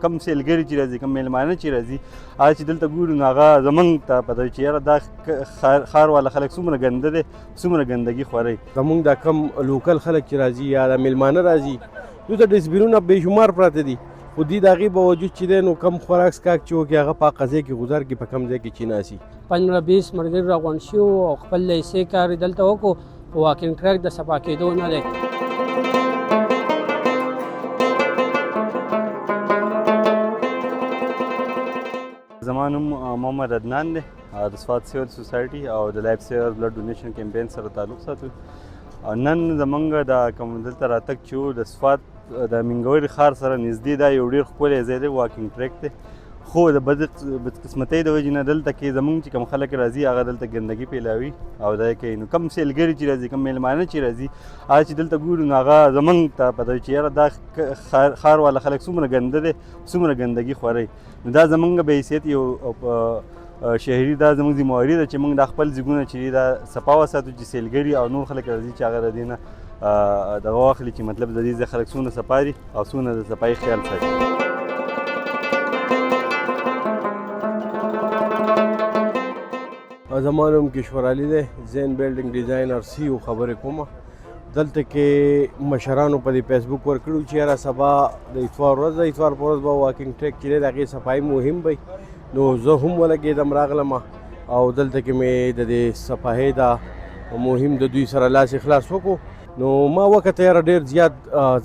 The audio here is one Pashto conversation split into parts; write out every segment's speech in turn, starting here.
کم سیلګري چې راځي کم میلمانه چې راځي هغه چې دلته ګورو نو هغه زموږ ته پته وي چې یاره دا ښار والا خلک څومره ګنده دی څومره ګندګي خوري. زموږ دا کم لوکل خلک چې راځي یا د میلمانه راځي دوی ته ډسبینونه بېشمار پراته دي خو دوی د هغې باوجود چې دی نو کم خوراک څښاک چې وکړي هغه په هغه ځای کې ګزار کړي په کم ځای کې چې ناستي 15-20 ملګري راغونډ شوي او خپل لیسې کار یې دلته وکړو په واکینګ ټریک د صفا کېدو نه دی. زما نوم محمد عدنان دی د سوات سیول سوسایټي او د لایف سیور بلډ ډونیشن کمپین سره تعلق ساتو. نن زمونږ د کوم دلته راتګ چې و د سوات د منګوري ښار سره نږدې دا یو ډېر ښکلی ځای دی واکینګ ټریک دی خو د بدقسمتۍ د وجې نه دلته کې زمونږ چې کوم خلک راځي هغه دلته ګندګي پیلاوي او دا یې کوي. نو کم سیلګري چې راځي کم میلمانه چې راځي هغه چې دلته ګورو نو هغه زمونږ ته پته وي چې یاره دا ښار والا خلک څومره ګنده دی څومره ګندګي خوري. نو دا زمونږ به حیثیت یو شهري دا زموږ ذمهواري ده چې موږ دا خپل ځایونه چې دا صفا وساتو چې سیلګري او نور خلک راځي چې هغه د دې نه دغه واخلي چې مطلب د دې ځای خلک څومره صفا دي او څومره د صفایي خیال ساتي. زما نوم کشور علي دی زین بلډینګ ډیزاینر سی او خبرې کومه. دلته کې مشرانو په دې فیسبوک ورکړو چې یاره سبا د اتوار ورځ د اتوار په ورځ به واکینګ ټریک چې دی د هغې صفایي مهم وي نو زه هم ولګېدم راغلم او دلته کې مې د دې صفایۍ دا مهم د دوی سره لاس اخلاص وکړو نو ما وکته یاره ډېر زیات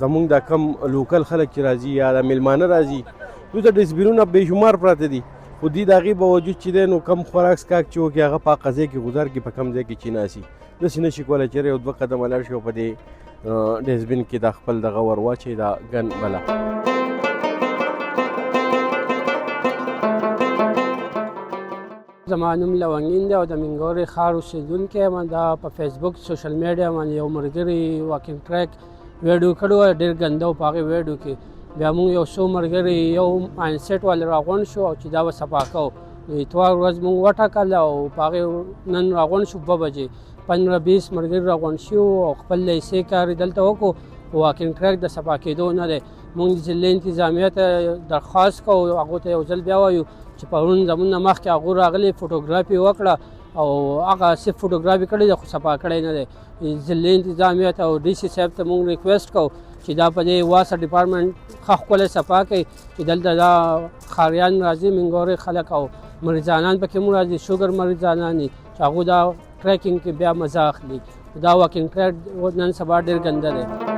زموږ دا کم لوکل خلک چې راځي یا د میلمانه راځي دوی ته ډسبینونه بېشمار پراته دي خو دوی د هغې باوجود چې دی نو کم خوراک څښاک چې وکړي هغه په هغه ځای کې ګزار کړي په کم ځای کې چې ناستي داسې نه شي کولی چې یو 2 قدمه لاړ شي او په دې ډسبین کې دا خپل دغه ور واچوي دا ګن بله. زما نوم لونګین دی او د منګوري ښار اوسېدونکی یم. دا په فیسبوک سوشل میډیا باندې یو ملګري واکینګ ټریک ویډیو کړی و ډېر ګنده و په هغې ویډیو کې بیا موږ یو څو ملګري یو ماینډ سیټ والې راغونډ شو او چې دا به صفا کوو نو اتوار ورځ موږ وټاکله او په هغې نن راغونډ شو 2 بجې 15-20 ملګري راغونډ شوي او خپل لیسې کار یې دلته وکړو په واکینګ ټریک د صفا کېدو نه دی. موږ د ضلع انتظامیه ته درخواست کوو هغو ته یو ځل بیا وایو چې پرون زموږ نه مخکې هغو راغلي فوټوګرافي وکړه او هغه صرف فوټوګرافي کړې ده خو صفا کړی نه دی. ضلع انتظامیه ته او ډي سي صاحب ته موږ ریکویسټ کوو چې دا په دې واسه ډپارټمنټ ښه ښکلی صفا کوي چې دلته دا ښاریان راځي منګوري خلک او مریضانان پکې مو راځي شوګر مریضانان دي چې هغو دا ټریکینګ کې بیا مزه اخلي. دا واکینګ ټریک نن سبا ډېر ګنده دی.